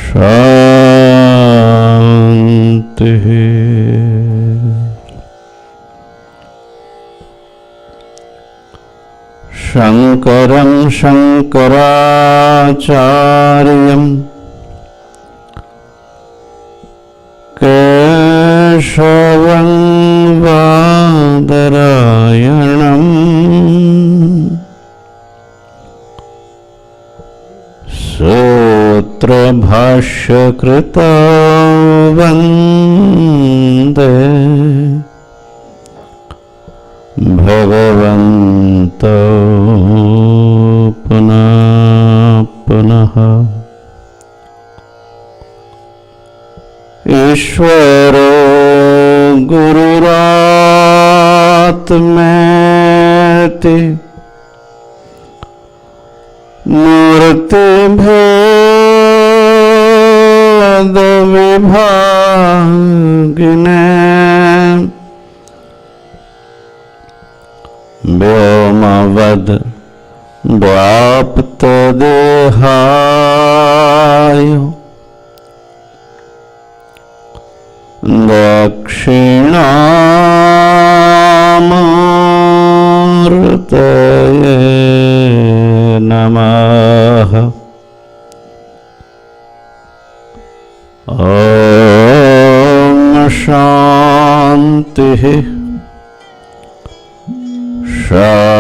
शान्तिः। शङ्करं शङ्कराचार्यं केशवं बादरायणं सूत्रभाष्यकृतौ वन्दे भगवन्तौ पुनः पुनः। ईश्वरो गुरुरात्मेति मूर्तिभेद विभागिने व्योमवद् व्याप्तदेहाय दक्षिणामूर्तये नमः। ॐ शान्तिः शान्तिः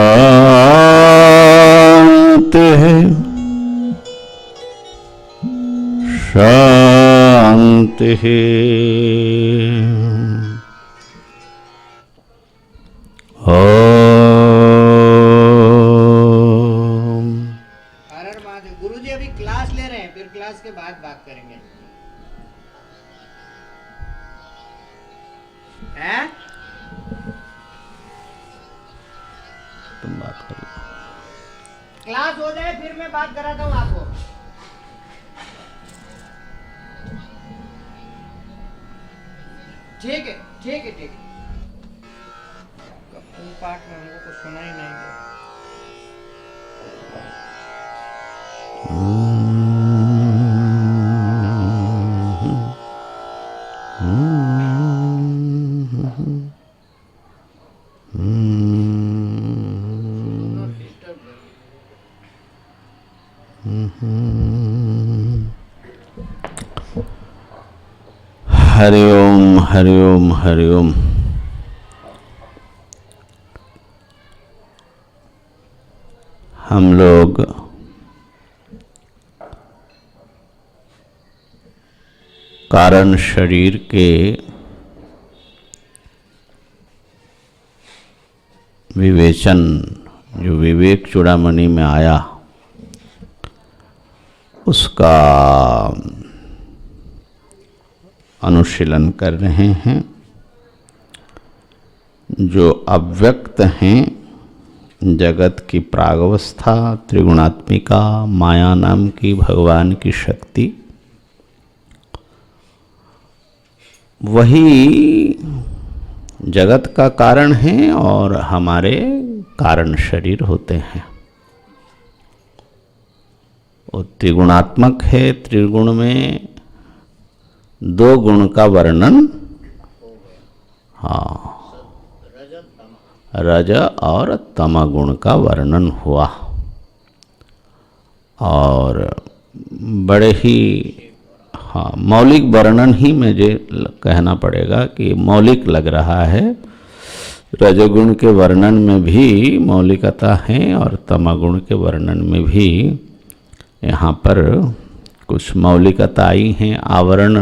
शान्तिः। गुरुजी अभी क्लास ले रहे हैं, फिर क्लास के बाद बात करेंगे। हैं? तुम बात कर लो। क्लास हो जाए फिर मैं बात कराता हूँ आपको। ठीक है ठीक है ठीक है। पाठ में हमको कुछ सुना ही नहीं। हरिओम हरिओम हरिओम। हम लोग कारण शरीर के विवेचन जो विवेक चूड़ामणि में आया उसका अनुशीलन कर रहे हैं। जो अव्यक्त हैं, जगत की प्रागवस्था, त्रिगुणात्मिका, माया नाम की भगवान की शक्ति, वही जगत का कारण है और हमारे कारण शरीर होते हैं। और त्रिगुणात्मक है। त्रिगुण में दो गुण का वर्णन, हाँ, रज और तम गुण का वर्णन हुआ। और बड़े ही मौलिक वर्णन ही मुझे कहना पड़ेगा कि मौलिक लग रहा है। रजोगुण के वर्णन में भी मौलिकता है और तमगुण के वर्णन में भी यहाँ पर कुछ मौलिकता आई हैं। आवरण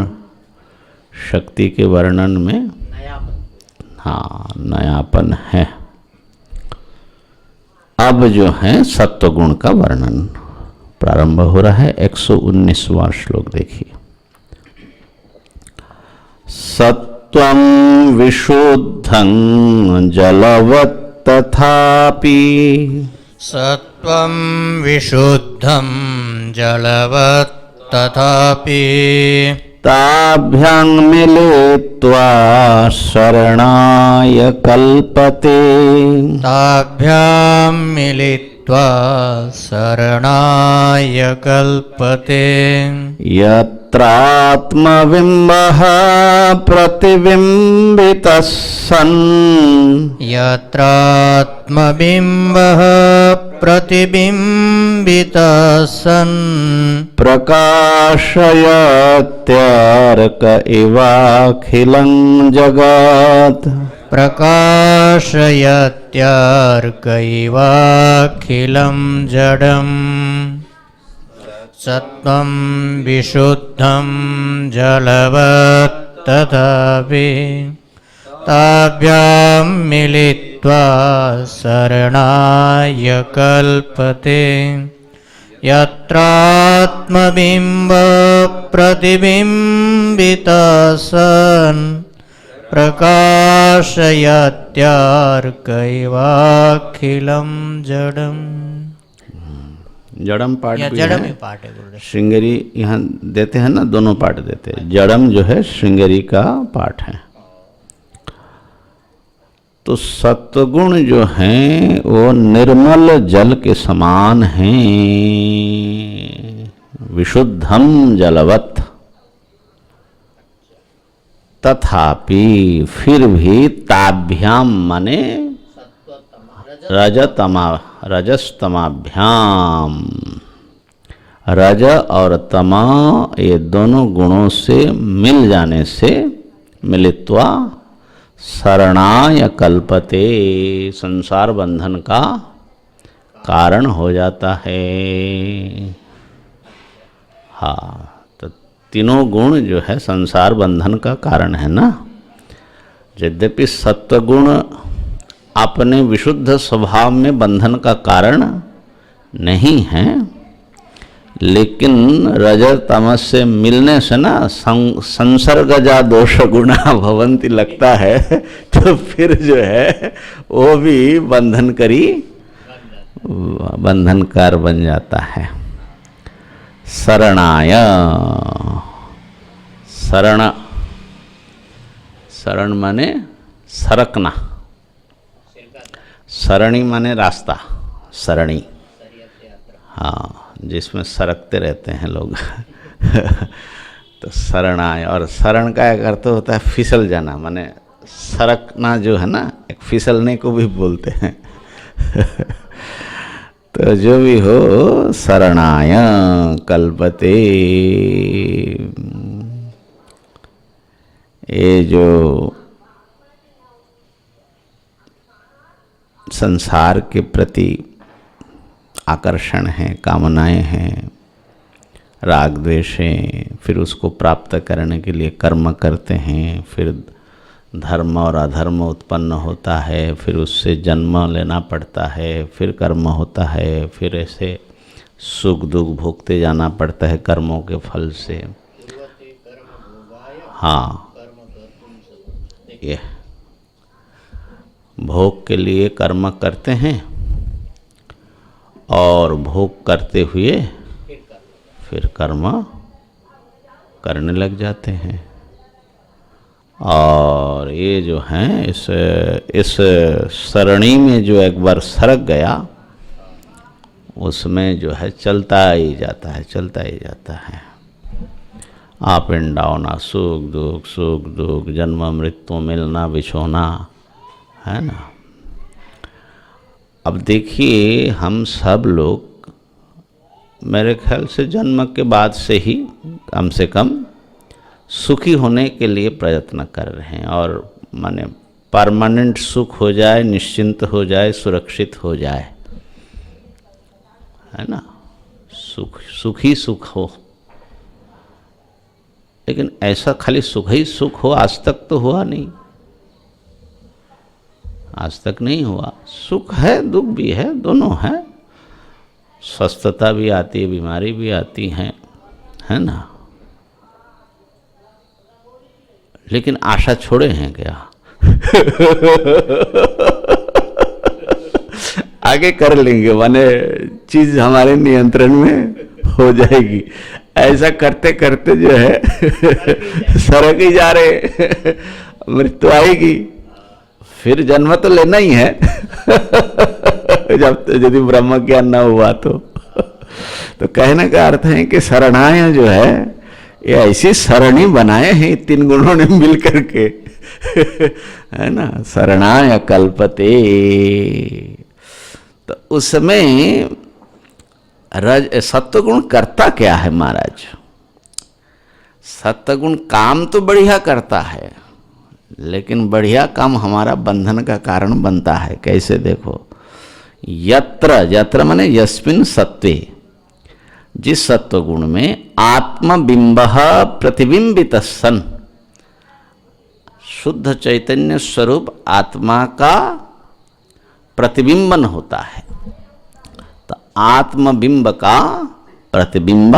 शक्ति के वर्णन में नयापन है। अब जो है सत्वगुण का वर्णन प्रारंभ हो रहा है। 119वां श्लोक देखिए। सत्वं विशुद्धं जलवत् तथापि, सत्वं विशुद्धं जलवत् तथापि, ताभ्यां मिलित्वा शरणाय कल्पते, ताभ्यां मिलित्वा मिलित्वा शरणाय कल्पते यत्रात्मबिम्बः प्रतिबिम्बितः सन् यत्रात्मबिम्बः प्रतिबिम्बितः सन् प्रकाशयत्यर्क इवाखिलं जगत् प्रकाशयत्यर्कैवाखिलं जडम् सत्त्वं विशुद्धं जलवत् तथापि ताभ्यां मिलित्वा शरणाय कल्पते यत्रात्मबिम्ब प्रतिबिम्बितः सन् प्रकाशयत्यर्कैवाखिलं जडम्। जड़म पाठ या भी जड़म है। ही पाठ है गुरुदेव। श्रृंगेरी यहाँ देते हैं ना, दोनों पाठ देते हैं। जड़म जो है श्रृंगेरी का पाठ है। तो सत्वगुण जो हैं वो निर्मल जल के समान हैं, विशुद्धम जलवत। तथापि फिर भी ताभ्याम माने रजस्तमाभ्याम, रज और तमा ये दोनों गुणों से मिल जाने से मिलित्वा शरणाय कल्पते संसार बंधन का कारण हो जाता है। हाँ, तो तीनों गुण जो है संसार बंधन का कारण है ना। यद्यपि सत्वगुण अपने विशुद्ध स्वभाव में बंधन का कारण नहीं है, लेकिन रज तमस से मिलने से ना संसर्गजा दोष गुणा भवंती लगता है, तो फिर जो है वो भी बंधनकार बन जाता है। शरणाय, शरण माने सरकना, सरणी माने रास्ता, सरणी। हाँ, जिसमें सरकते रहते हैं लोग तो शरणाय। और शरण का एक अर्थ होता है फिसल जाना, माने सरकना जो है ना, एक फिसलने को भी बोलते हैं तो जो भी हो, शरणाय कल्पते। ये जो संसार के प्रति आकर्षण है, कामनाएं हैं, राग द्वेष हैं, फिर उसको प्राप्त करने के लिए कर्म करते हैं, फिर धर्म और अधर्म उत्पन्न होता है, फिर उससे जन्म लेना पड़ता है, फिर कर्म होता है, फिर ऐसे सुख दुख भोगते जाना पड़ता है कर्मों के फल से। हाँ, ये भोग के लिए कर्म करते हैं और भोग करते हुए फिर कर्म करने लग जाते हैं। और ये जो हैं इस सरणी में जो एक बार सरक गया, उसमें जो है चलता ही जाता है, चलता ही जाता है। अप एंड डाउन, सुख दुख, जन्म मृत्यु, मिलना बिछोना, है ना। अब देखिए, हम सब लोग मेरे ख्याल से जन्म के बाद से ही कम से कम सुखी होने के लिए प्रयत्न कर रहे हैं, और माने परमानेंट सुख हो जाए, निश्चिंत हो जाए, सुरक्षित हो जाए, है ना। सुख ही सुख हो, लेकिन ऐसा खाली सुख ही सुख हो आज तक तो हुआ नहीं, आज तक नहीं हुआ। सुख है, दुख भी है, दोनों है। स्वस्थता भी आती है, बीमारी भी आती है ना। लेकिन आशा छोड़े हैं क्या आगे कर लेंगे, माने चीज हमारे नियंत्रण में हो जाएगी। ऐसा करते करते जो है सरक ही जा रहे, मृत्यु आएगी, फिर जन्म तो लेना ही है जब यदि ब्रह्म ज्ञान न हुआ तो कहने का अर्थ है कि शरणाय जो है ये ऐसी सरणी बनाए हैं 3 गुणों ने मिल करके है ना, शरणाय कल्पते। तो उसमें सत्वगुण करता क्या है महाराज? सत्वगुण काम तो बढ़िया करता है, लेकिन बढ़िया काम हमारा बंधन का कारण बनता है। कैसे देखो, यत्र यत्र माने यस्मिन् सत्वे, जिस सत्व गुण में आत्मबिंब प्रतिबिंबित सन, शुद्ध चैतन्य स्वरूप आत्मा का प्रतिबिंबन होता है, तो आत्मबिंब का प्रतिबिंब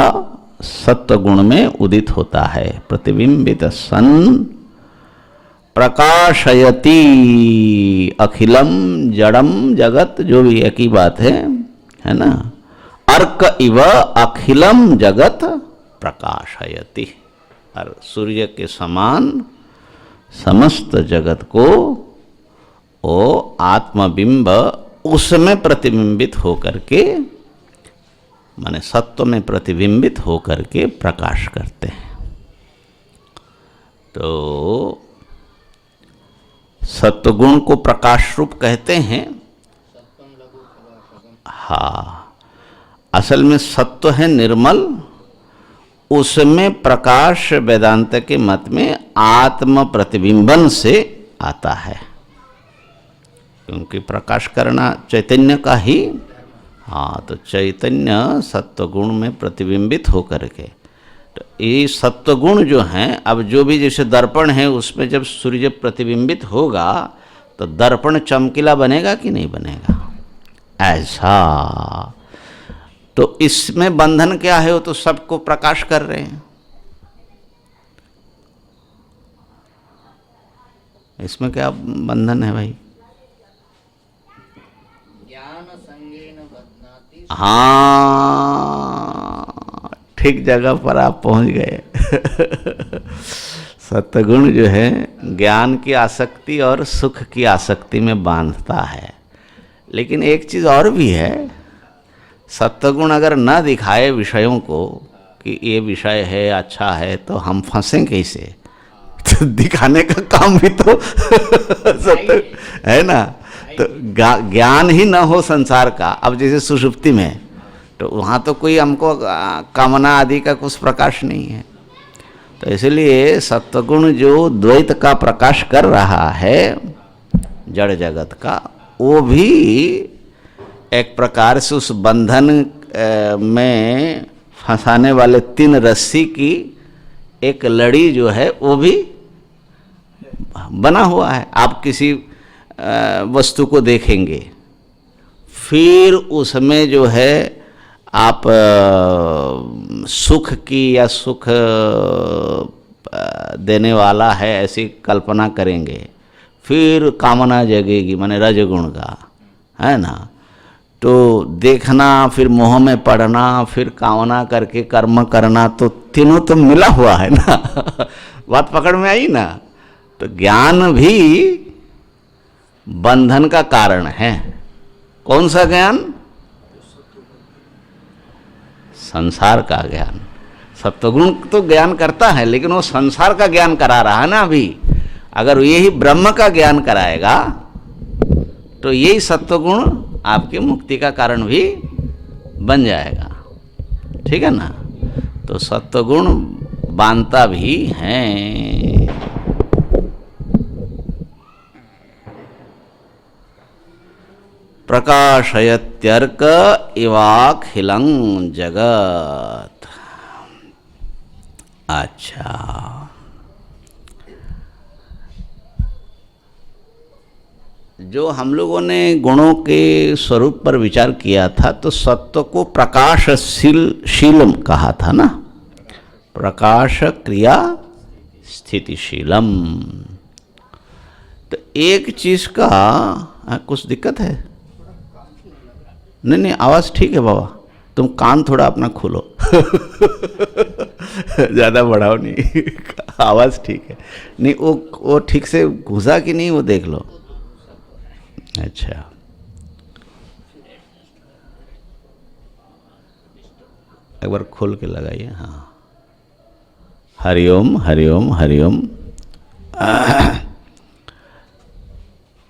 सत्व गुण में उदित होता है। प्रतिबिंबित सन प्रकाशयति अखिलम जड़म जगत, जो भी एक ही बात है ना। अर्क इव अखिलम जगत प्रकाशयति, और सूर्य के समान समस्त जगत को वो आत्मबिंब उसमें प्रतिबिंबित होकर के, माने सत्व में प्रतिबिंबित होकर के प्रकाश करते हैं। तो सत्वगुण को प्रकाश रूप कहते हैं। हाँ, असल में सत्व है निर्मल, उसमें प्रकाश वेदांत के मत में आत्म प्रतिबिंबन से आता है, क्योंकि प्रकाश करना चैतन्य का ही। हाँ, तो चैतन्य सत्वगुण में प्रतिबिंबित होकर के, तो ये सत्वगुण जो हैं, अब जो भी जैसे दर्पण है उसमें जब सूर्य प्रतिबिंबित होगा तो दर्पण चमकीला बनेगा कि नहीं बनेगा? ऐसा तो इसमें बंधन क्या है? वो तो सबको प्रकाश कर रहे हैं। इसमें क्या बंधन है भाई? हाँ, ठीक जगह पर आप पहुंच गए। सत्वगुण जो है ज्ञान की आसक्ति और सुख की आसक्ति में बांधता है। लेकिन एक चीज़ और भी है, सत्वगुण अगर न दिखाए विषयों को कि ये विषय है अच्छा है, तो हम फंसें कैसे? तो दिखाने का काम भी तो सत्य है ना। तो ज्ञान ही न हो संसार का, अब जैसे सुषुप्ति में, तो वहाँ तो कोई हमको कामना आदि का कुछ प्रकाश नहीं है। तो इसलिए सत्वगुण जो द्वैत का प्रकाश कर रहा है जड़ जगत का, वो भी एक प्रकार से उस बंधन में फंसाने वाले 3 रस्सी की एक लड़ी जो है वो भी बना हुआ है। आप किसी वस्तु को देखेंगे, फिर उसमें जो है आप सुख की या सुख देने वाला है ऐसी कल्पना करेंगे, फिर कामना जगेगी, माने रजगुण का, है ना। तो देखना, फिर मोह में पड़ना, फिर कामना करके कर्म करना, तो तीनों तो मिला हुआ है ना। बात पकड़ में आई ना। तो ज्ञान भी बंधन का कारण है। कौन सा ज्ञान? संसार का ज्ञान। सत्वगुण तो ज्ञान करता है, लेकिन वो संसार का ज्ञान करा रहा है ना अभी। अगर यही ब्रह्म का ज्ञान कराएगा तो यही सत्वगुण आपके मुक्ति का कारण भी बन जाएगा। ठीक है ना। तो सत्वगुण बांधता भी है। प्रकाशयत्यर्क इवाखिलं जगत। अच्छा, जो हम लोगों ने गुणों के स्वरूप पर विचार किया था, तो सत्व को प्रकाशशील कहा था ना। प्रकाश क्रिया स्थितिशीलम। तो एक चीज का कुछ दिक्कत है? नहीं, आवाज़ ठीक है बाबा, तुम कान थोड़ा अपना खोलो। ज़्यादा बढ़ाओ नहीं, आवाज़ ठीक है। नहीं, वो ठीक से घुसा कि नहीं, वो देख लो। अच्छा, एक बार खोल के लगाइए। हाँ, हरिओम हरिओम हरिओम।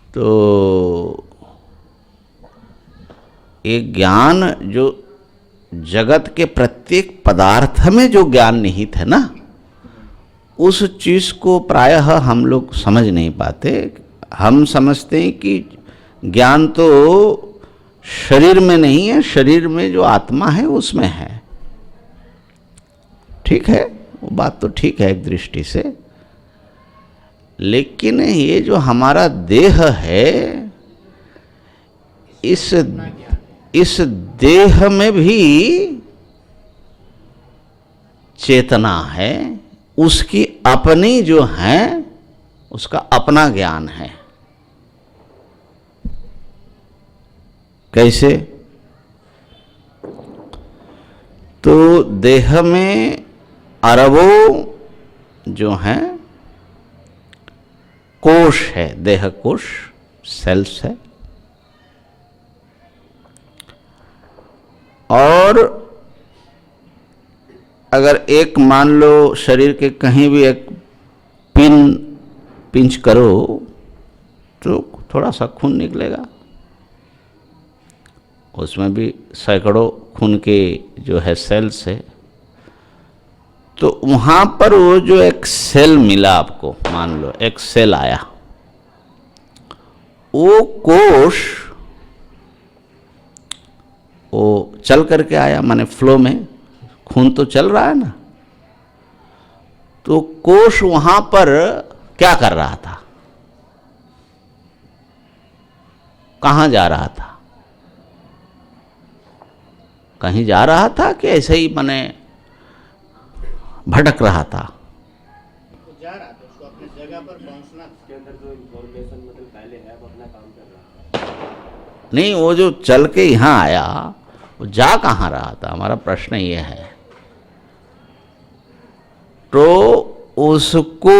तो ये ज्ञान जो जगत के प्रत्येक पदार्थ में जो ज्ञान निहित है ना, उस चीज को प्रायः हम लोग समझ नहीं पाते। हम समझते हैं कि ज्ञान तो शरीर में नहीं है, शरीर में जो आत्मा है उसमें है। ठीक है, वो बात तो ठीक है एक दृष्टि से, लेकिन ये जो हमारा देह है, इस देह में भी चेतना है, उसकी अपनी जो है, उसका अपना ज्ञान है। कैसे? तो देह में अरबों जो हैं कोश है, देह कोश, सेल्स है, और अगर एक मान लो शरीर के कहीं भी एक पिंच करो तो थोड़ा सा खून निकलेगा, उसमें भी सैकड़ों खून के जो है सेल्स है। तो वहाँ पर वो जो एक सेल मिला आपको, मान लो एक सेल आया, वो कोश वो चल करके आया, माने फ्लो में खून तो चल रहा है ना। तो कोश वहां पर क्या कर रहा था, कहां जा रहा था? कहीं जा रहा था कि ऐसे ही माने भटक रहा था? जा रहा था, उसको अपनी जगह पर पहुंचना, उसके अंदर जो इंफॉर्मेशन मतलब पहले है वो अपना काम कर रहा था। नहीं, वो जो चल के यहां आया वो जा कहां रहा था, हमारा प्रश्न ये है। तो उसको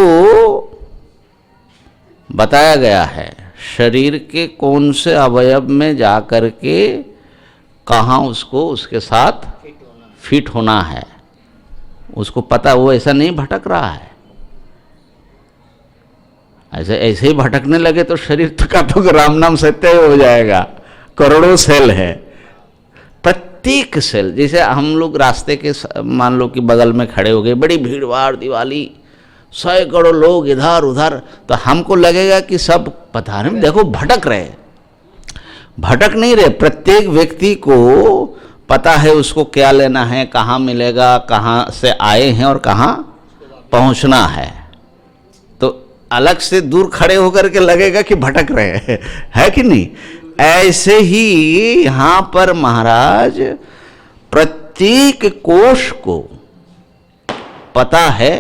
बताया गया है शरीर के कौन से अवयव में जाकर के कहाँ उसको उसके साथ फिट होना है, उसको पता। वो ऐसा नहीं भटक रहा है, ऐसे ही भटकने लगे तो शरीर तो का तो राम नाम सत्य हो जाएगा। करोड़ों सेल है, प्रत्येक सेल। जैसे हम लोग रास्ते के मान लो कि बगल में खड़े हो गए, बड़ी भीड़ भाड़, दिवाली, सैकड़ों लोग इधर उधर, तो हमको लगेगा कि सब पता नहीं, देखो भटक रहे। भटक नहीं रहे, प्रत्येक व्यक्ति को पता है उसको क्या लेना है, कहाँ मिलेगा, कहाँ से आए हैं और कहाँ पहुँचना है। तो अलग से दूर खड़े होकर के लगेगा कि भटक रहे है कि नहीं? ऐसे ही यहाँ पर महाराज प्रत्येक कोश को पता है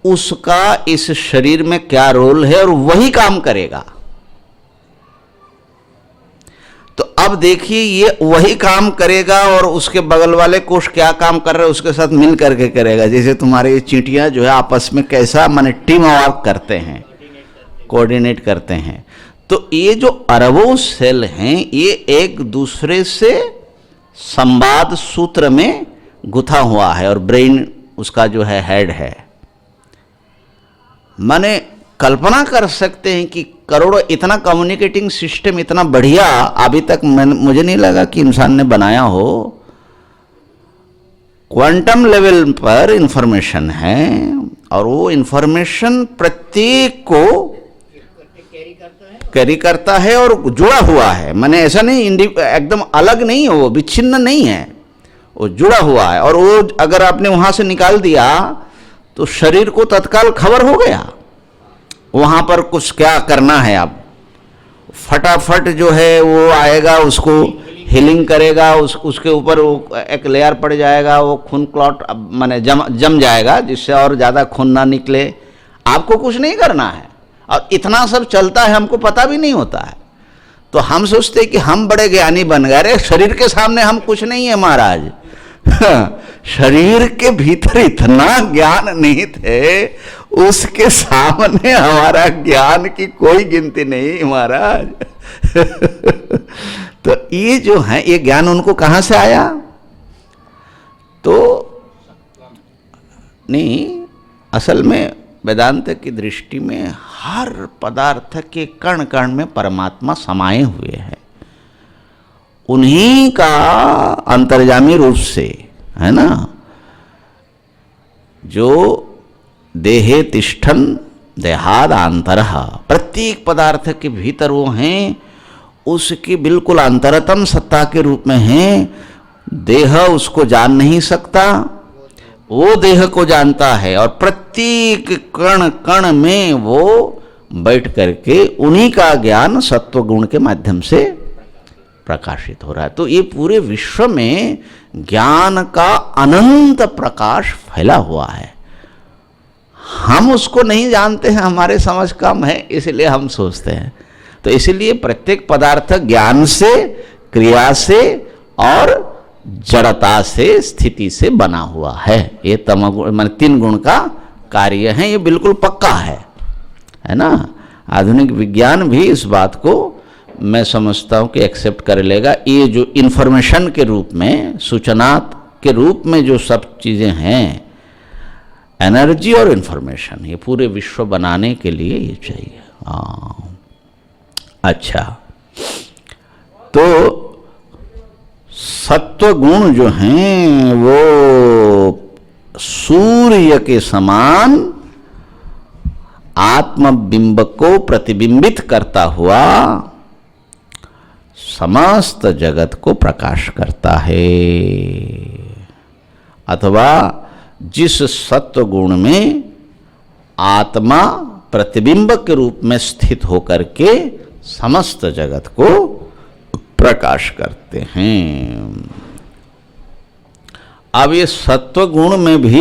उसका इस शरीर में क्या रोल है और वही काम करेगा। तो अब देखिए, ये वही काम करेगा और उसके बगल वाले कोश क्या काम कर रहे हैं उसके साथ मिल करके करेगा। जैसे तुम्हारे ये चींटियां जो है आपस में कैसा माने टीम वर्क करते हैं, कोऑर्डिनेट करते हैं। तो ये जो अरबों सेल हैं, ये एक दूसरे से संवाद सूत्र में गुथा हुआ है, और ब्रेन उसका जो है हेड है। माने कल्पना कर सकते हैं कि करोड़ों, इतना कम्युनिकेटिंग सिस्टम इतना बढ़िया अभी तक मुझे नहीं लगा कि इंसान ने बनाया हो। क्वांटम लेवल पर इंफॉर्मेशन है, और वो इंफॉर्मेशन प्रत्येक को कैरी करता है और जुड़ा हुआ है। माने ऐसा नहीं एकदम अलग नहीं है, वो विच्छिन्न नहीं है, वो जुड़ा हुआ है। और वो अगर आपने वहां से निकाल दिया तो शरीर को तत्काल खबर हो गया वहां पर कुछ क्या करना है। अब फटाफट जो है वो आएगा, उसको हीलिंग करेगा, उसके ऊपर वो एक लेयर पड़ जाएगा, वो खून क्लॉट माने जम जाएगा, जिससे और ज़्यादा खून ना निकले। आपको कुछ नहीं करना है, और इतना सब चलता है, हमको पता भी नहीं होता है। तो हम सोचते कि हम बड़े ज्ञानी बन गए। अरे शरीर के सामने हम कुछ नहीं है महाराज। शरीर के भीतर इतना ज्ञान निहित है, उसके सामने हमारा ज्ञान की कोई गिनती नहीं महाराज। तो ये जो है, ये ज्ञान उनको कहाँ से आया? तो नहीं, असल में वेदांत की दृष्टि में हर पदार्थ के कण कण में परमात्मा समाये हुए हैं, उन्हीं का अंतर्यामी रूप से, है ना। जो देहे तिष्ठन देहाद आंतरः, प्रत्येक पदार्थ के भीतर वो हैं, उसकी बिल्कुल अंतरतम सत्ता के रूप में हैं। देह उसको जान नहीं सकता, वो देह को जानता है, और प्रत्येक कण कण में वो बैठ करके उन्हीं का ज्ञान सत्व गुण के माध्यम से प्रकाशित हो रहा है। तो ये पूरे विश्व में ज्ञान का अनंत प्रकाश फैला हुआ है। हम उसको नहीं जानते हैं, हमारे समझ कम है, इसलिए हम सोचते हैं। तो इसलिए प्रत्येक पदार्थ ज्ञान से, क्रिया से और जड़ता से, स्थिति से बना हुआ है। ये तमोगुण मान 3 गुण का कार्य है, ये बिल्कुल पक्का है ना। आधुनिक विज्ञान भी इस बात को मैं समझता हूँ कि एक्सेप्ट कर लेगा। ये जो इन्फॉर्मेशन के रूप में, सूचना के रूप में जो सब चीज़ें हैं, एनर्जी और इन्फॉर्मेशन, ये पूरे विश्व बनाने के लिए ये चाहिए। हाँ, अच्छा, तो सत्व गुण जो हैं वो सूर्य के समान आत्मबिंब को प्रतिबिंबित करता हुआ समस्त जगत को प्रकाश करता है। अथवा जिस सत्व गुण में आत्मा प्रतिबिंब के रूप में स्थित होकर के समस्त जगत को प्रकाश करते हैं। अब ये सत्व गुण में भी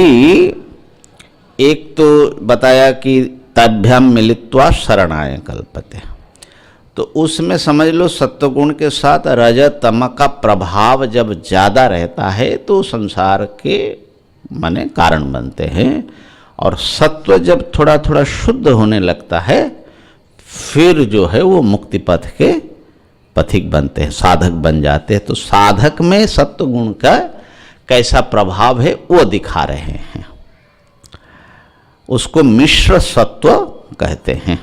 एक तो बताया कि तद्भ्याम मिलित्वा शरणाय कल्पते, तो उसमें समझ लो सत्वगुण के साथ रज तम का प्रभाव जब ज़्यादा रहता है तो संसार के माने कारण बनते हैं, और सत्व जब थोड़ा थोड़ा शुद्ध होने लगता है फिर जो है वो मुक्ति पथ के पथिक बनते हैं, साधक बन जाते हैं। तो साधक में सत्व गुण का कैसा प्रभाव है वो दिखा रहे हैं। उसको मिश्र सत्व कहते हैं।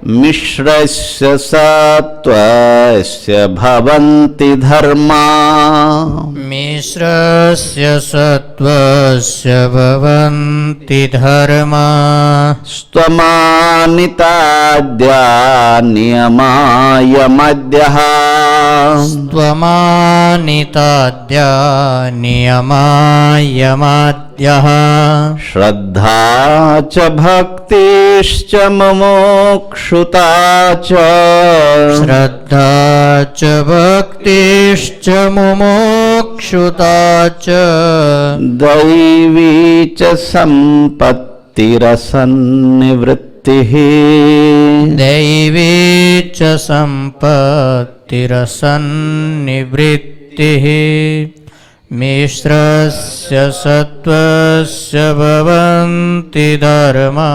मिश्रस्य सत्वस्य भवन्ति धर्मा, मिश्रस्य सत्वस्य भवन्ति धर्मा, स्वमानिताद्या नियमायमद्यः, स्वमानिताद्या नियमायमाद्यः, श्रद्धा च भक्तिश्च मुमुक्षुता च, श्रद्धा च भक्तिश्च मुमुक्षुता च, दैवी च सम्पत्तिरसन्निवृत्तिः, दैवी च सम्पत्तिरसन्निवृत्तिः, मिश्रस्य सत्वस्य भवन्ति धर्मा,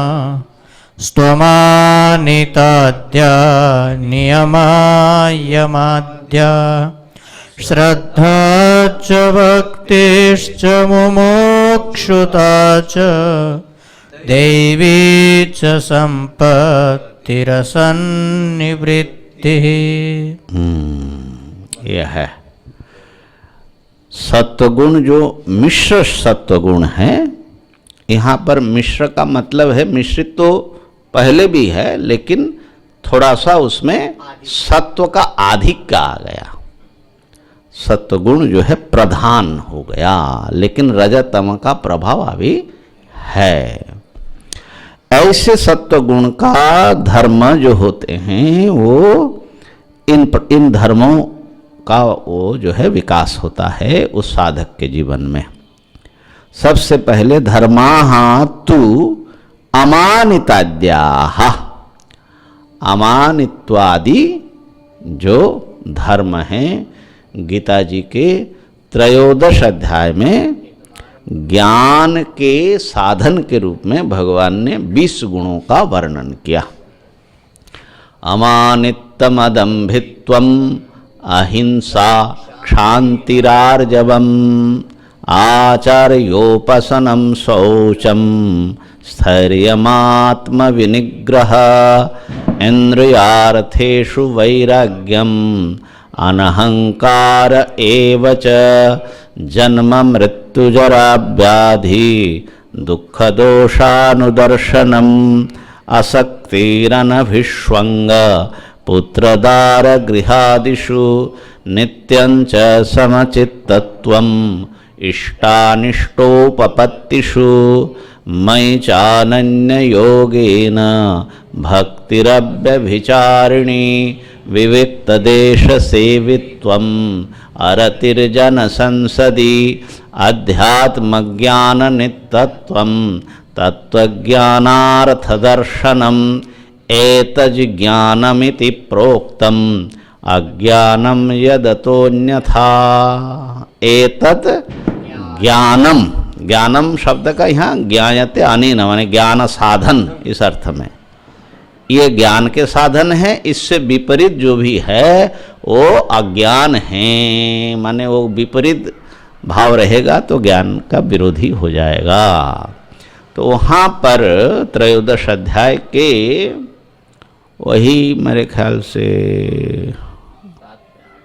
स्वमानिताद्या नियमायमाद्या, श्रद्धा च भक्तिश्च मुमुक्षुता च, दैवी च सम्पत्तिरसन्निवृत्तिः। यह है सत्वगुण जो मिश्र सत्वगुण है। यहाँ पर मिश्र का मतलब है, मिश्रित तो पहले भी है लेकिन थोड़ा सा उसमें सत्व का आधिक्य आ गया, सत्वगुण जो है प्रधान हो गया, लेकिन रजतम का प्रभाव अभी है। ऐसे सत्वगुण का धर्म जो होते हैं वो इन धर्मों का वो जो है विकास होता है उस साधक के जीवन में। सबसे पहले धर्माः तु अमानिताद्याः, अमानित्वादि जो धर्म हैं, गीता जी के 13 अध्याय में ज्ञान के साधन के रूप में भगवान ने 20 गुणों का वर्णन किया। अमानित्तम अदम्भित्वम, अहिंसा, क्षान्तिरार्जवम, आचार्योपसनं शौचं स्थैर्यमात्मविनिग्रह इन्द्रियार्थेषु वैराग्यम् अनहंकार एव च जन्म मृत्युजरा व्याधि दुःखदोषानुदर्शनम् असक्तिरनभिष्वङ्ग पुत्रदार गृहादिषु नित्यं च समचित्तत्वम् इष्टानिष्टोपपत्तिषु मयि चानन्ययोगेन भक्तिरव्यभिचारिणी विविक्तदेशसेवित्वम् अरतिर्जनसंसदि अध्यात्मज्ञाननित्यत्वम् तत्त्वज्ञानार्थदर्शनम् एतज्ज्ञानमिति प्रोक्तम् अज्ञानं यदतोऽन्यथा। एतत् ज्ञानम, ज्ञानम शब्द का यहाँ ज्ञायते अनेन माने ज्ञान साधन इस अर्थ में, ये ज्ञान के साधन है। इससे विपरीत जो भी है वो अज्ञान है, माने वो विपरीत भाव रहेगा तो ज्ञान का विरोधी हो जाएगा। तो वहाँ पर त्रयोदश अध्याय के वही मेरे ख्याल से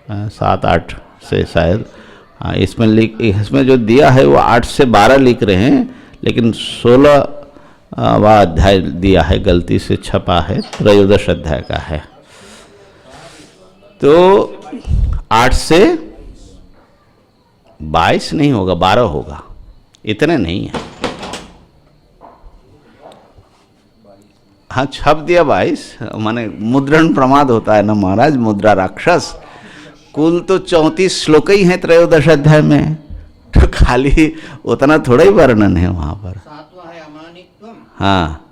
7-8 से शायद, हाँ इसमें जो दिया है वो 8 से 12 लिख रहे हैं, लेकिन 16वां अध्याय दिया है, गलती से छपा है, त्रयोदश अध्याय का है। तो 8 से 22 नहीं होगा, 12 होगा, इतने नहीं है। हाँ छप दिया 22, माने मुद्रण प्रमाद होता है ना महाराज, मुद्रा राक्षस। कुल तो 34 श्लोक ही हैं त्रयोदश अध्याय में, तो खाली उतना थोड़ा ही वर्णन है वहां पर। 7वां है अमानित्वम। हाँ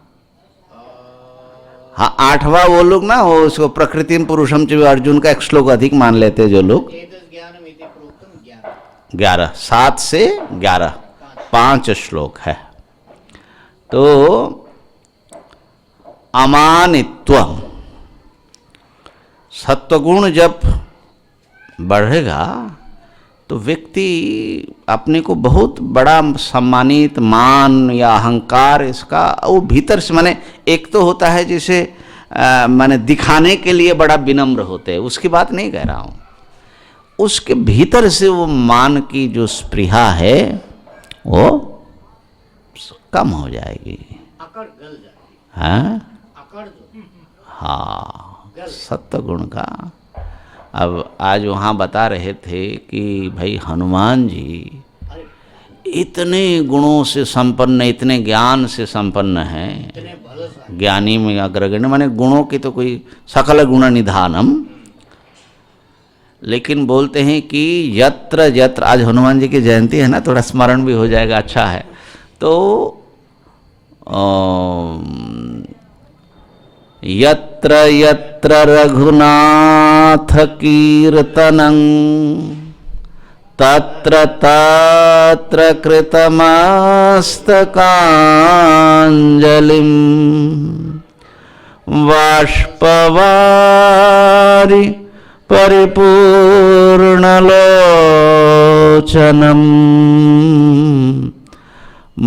हाँ 8वां वो लोग ना वो उसको प्रकृति पुरुषम च अर्जुन का एक श्लोक अधिक मान लेते हैं जो लोग। 11, 7 से 11 5 श्लोक है। तो अमानित्वम, सत्वगुण जब बढ़ेगा तो व्यक्ति अपने को बहुत बड़ा सम्मानित, मान या अहंकार इसका वो भीतर से, माने एक तो होता है जैसे माने दिखाने के लिए बड़ा विनम्र होते हैं, उसकी बात नहीं कह रहा हूँ, उसके भीतर से वो मान की जो स्पृहा है वो कम हो जाएगी, अकड़ गल जाएगी। हाँ अकड़ जो, हाँ सत्य गुण का। अब आज वहाँ बता रहे थे कि भाई हनुमान जी इतने गुणों से संपन्न, इतने ज्ञान से संपन्न हैं, ज्ञानी में अग्रगण्य, माने गुणों की तो कोई सकल गुण निधानम, लेकिन बोलते हैं कि यत्र यत्र, आज हनुमान जी की जयंती है ना, थोड़ा स्मरण भी हो जाएगा, अच्छा है। तो यत्र यत्र रघुनाथ कीर्तनं तत्र तत्र कृतमस्तकाञ्जलिं बाष्पवारि परिपूर्णलोचनम्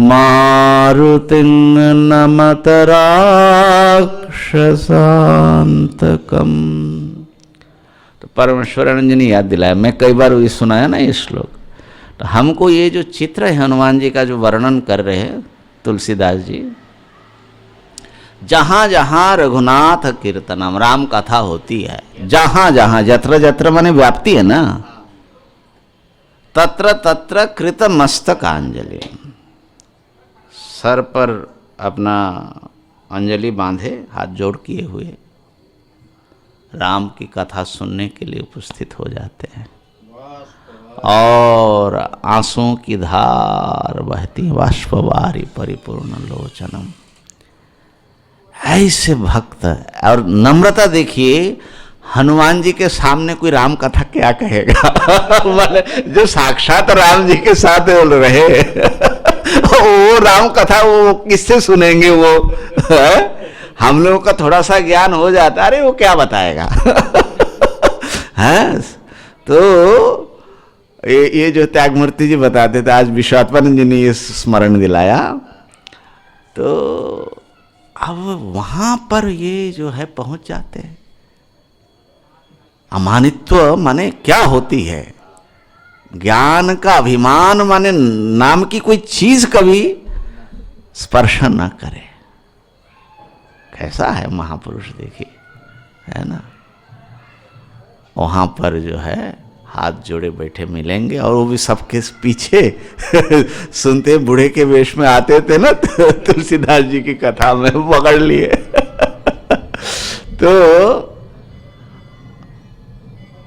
मारुतिं नमत राक्षसान्तकम्। तो परमेश्वरानंद जी ने याद दिलाया, मैं कई बार ये सुनाया ना ये श्लोक। तो हमको ये जो चित्र है हनुमान जी का जो वर्णन कर रहे हैं तुलसीदास जी, जहाँ जहाँ रघुनाथ कीर्तनम, राम कथा होती है, जहाँ जहाँ, जत्र जत्र माने व्याप्ति है ना, तत्र तत्र कृत मस्तकांजलि, सर पर अपना अंजलि बांधे, हाथ जोड़ किए हुए राम की कथा सुनने के लिए उपस्थित हो जाते हैं, और आंसुओं की धार बहती, बाष्पवारि परिपूर्ण लोचनम। ऐसे भक्त, और नम्रता देखिए, हनुमान जी के सामने कोई राम कथा क्या कहेगा जो साक्षात राम जी के साथ बोल रहे वो राम कथा वो किससे सुनेंगे वो हम लोगों का थोड़ा सा ज्ञान हो जाता, अरे वो क्या बताएगा है। तो ये जो त्यागमूर्ति जी बताते थे, आज विश्वात्मानंद जी ने ये स्मरण दिलाया। तो अब वहां पर ये जो है पहुंच जाते हैं। अमानित्व माने क्या होती है? ज्ञान का अभिमान माने नाम की कोई चीज कभी स्पर्श न करे। कैसा है महापुरुष, देखिए, है ना। वहां पर जो है हाथ जोड़े बैठे मिलेंगे, और वो भी सबके पीछे सुनते बूढ़े के वेश में आते थे ना, तुलसीदास जी की कथा में पकड़ लिए। तो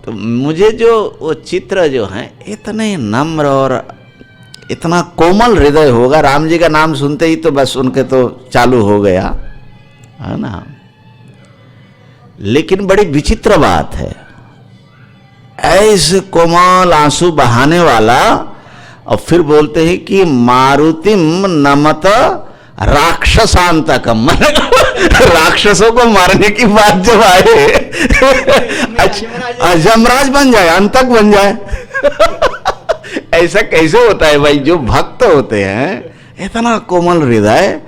मुझे जो वो चित्र जो है इतने नम्र और इतना कोमल हृदय होगा, राम जी का नाम सुनते ही तो बस उनके तो चालू हो गया, है ना। लेकिन बड़ी विचित्र बात है, ऐसे कोमल आंसू बहाने वाला, और फिर बोलते हैं कि मारुतिम नमत राक्षसांतकम, राक्षसों को मारने की बात जब आए, अच्छा यमराज बन जाए, अंतक बन जाए। ऐसा कैसे होता है भाई? जो भक्त होते हैं इतना कोमल हृदय,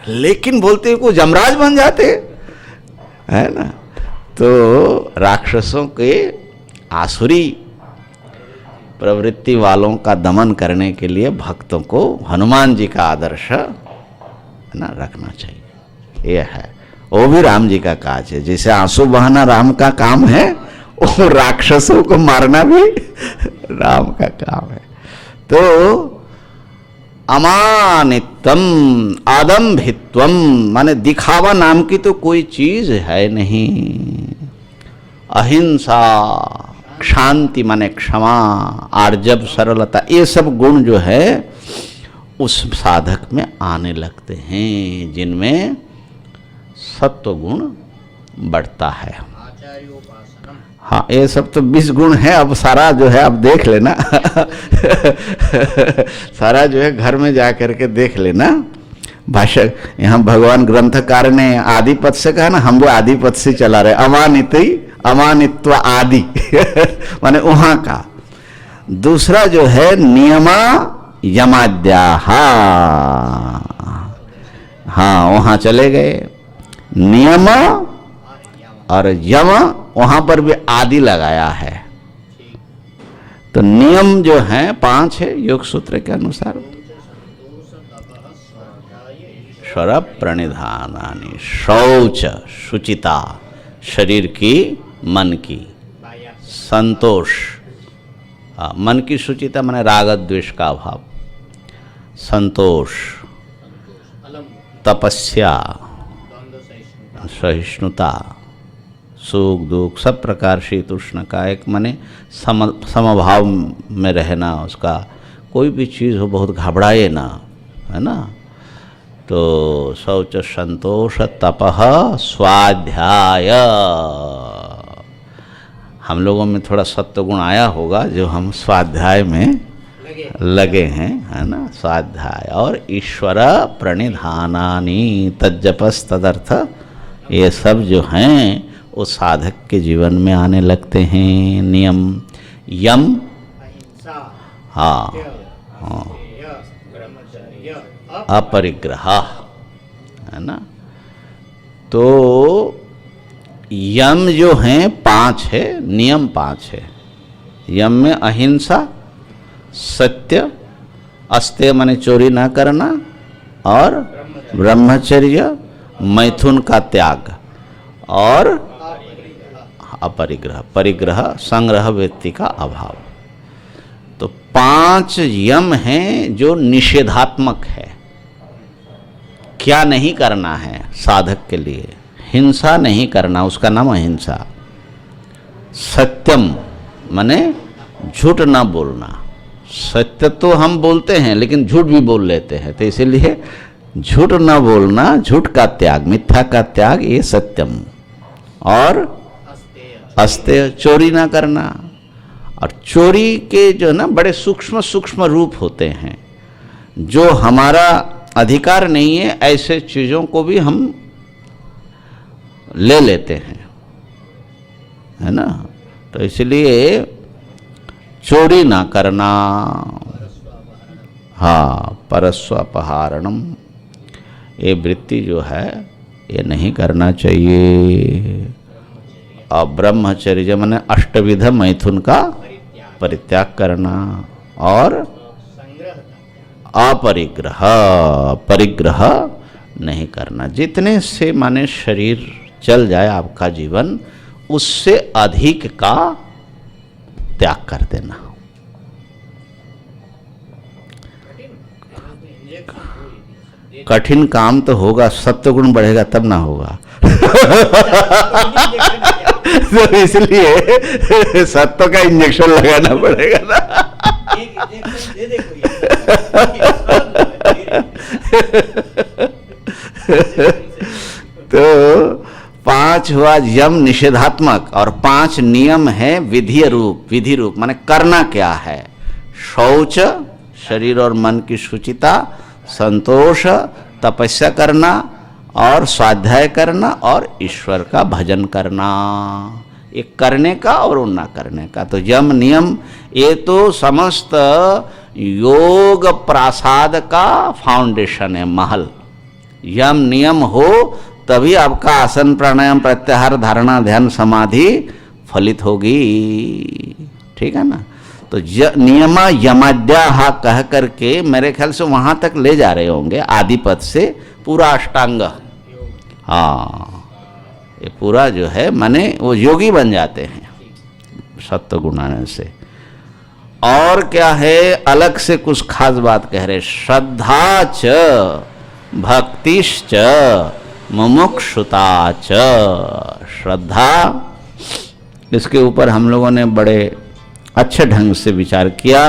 लेकिन बोलते हैं को यमराज बन जाते, है ना। तो राक्षसों के आसुरी प्रवृत्ति वालों का दमन करने के लिए भक्तों को हनुमान जी का आदर्श ना रखना चाहिए। यह है, वो भी राम जी का काज है। जैसे आंसू बहाना राम का काम है, वो राक्षसों को मारना भी राम का काम है। तो अमानित्वम आदम्भित्वम माने दिखावा नाम की तो कोई चीज है नहीं। अहिंसा, शांति माने क्षमा, आर्जव, सरलता, ये सब गुण जो है उस साधक में आने लगते हैं, जिनमें सत्व गुण बढ़ता है। हाँ, ये सब तो 20 गुण है। अब सारा जो है अब देख लेना। सारा जो है घर में जा करके देख लेना। भाषा यहाँ भगवान ग्रंथकार ने आदि पद से कहा ना, हम वो आदि पद से चला रहे। अमानित्व आदि माने वहां का। दूसरा जो है नियमा यमाद्या, हाँ वहां चले गए। नियम और यम, वहां पर भी आदि लगाया है। तो नियम जो है 5 है योग सूत्र के अनुसार। स्वर प्रणिधानानि, शौच शुचिता, शरीर की मन की, संतोष, मन की शुचिता माने राग द्वेष का अभाव, संतोष, तपस्या, सहिष्णुता, सुख दुख सब प्रकार शीतोष्ण का एक माने समभाव में रहना। उसका कोई भी चीज़ हो बहुत घबराए ना, है ना। तो शौच, संतोष, तपः, स्वाध्याय। हम लोगों में थोड़ा सत्वगुण आया होगा जो हम स्वाध्याय में लगे हैं, है ना। स्वाध्याय और ईश्वर प्रणिधानानि तज्जपस तदर्थ, ये सब जो हैं वो साधक के जीवन में आने लगते हैं। नियम, यम, हाँ हाँ, अपरिग्रह, है ना। तो यम जो हैं 5 है, नियम 5 है। यम में अहिंसा, सत्य, अस्तेय माने चोरी ना करना, और ब्रह्मचर्य, मैथुन का त्याग, और अपरिग्रह, परिग्रह संग्रह व्यक्ति का अभाव। तो 5 यम हैं जो निषेधात्मक है। क्या नहीं करना है साधक के लिए? हिंसा नहीं करना, उसका नाम अहिंसा। सत्यम माने झूठ ना बोलना। सत्य तो हम बोलते हैं लेकिन झूठ भी बोल लेते हैं, तो इसीलिए झूठ ना बोलना, झूठ का त्याग, मिथ्या का त्याग, ये सत्यम। और अस्तेय, चोरी ना करना। और चोरी के जो ना बड़े सूक्ष्म सूक्ष्म रूप होते हैं, जो हमारा अधिकार नहीं है, ऐसे चीज़ों को भी हम ले लेते हैं, है ना। तो इसलिए चोरी ना करना, हाँ, परस्वापहारणम, ये वृत्ति जो है ये नहीं करना चाहिए। और ब्रह्मचर्य माने अष्टविध मैथुन का परित्याग करना और अपरिग्रह, परिग्रह नहीं करना। जितने से माने शरीर चल जाए आपका जीवन, उससे अधिक का त्याग कर देना। कठिन काम तो होगा, सत्वगुण बढ़ेगा तब ना होगा। तो इसलिए सत्व का इंजेक्शन लगाना पड़ेगा ना। तो 5 हुआ यम निषेधात्मक और 5 नियम है विधि रूप। विधि रूप माने करना क्या है? शौच, शरीर और मन की शुचिता, संतोष, तपस्या करना और स्वाध्याय करना और ईश्वर का भजन करना। एक करने का और ना करने का। तो यम नियम ये तो समस्त योग प्रासाद का फाउंडेशन है, महल। यम नियम हो तभी आपका आसन प्राणायाम प्रत्याहार धारणा ध्यान समाधि फलित होगी। ठीक है ना? तो नियमा यमाद्या कह करके मेरे ख्याल से वहां तक ले जा रहे होंगे, आदिपद से पूरा अष्टांग। हाँ, ये पूरा जो है माने वो योगी बन जाते हैं सत्व गुण आने से। और क्या है, अलग से कुछ खास बात कह रहे, श्रद्धा च भक्तिश्च मुमुक्षुता च। श्रद्धा, इसके ऊपर हम लोगों ने बड़े अच्छे ढंग से विचार किया।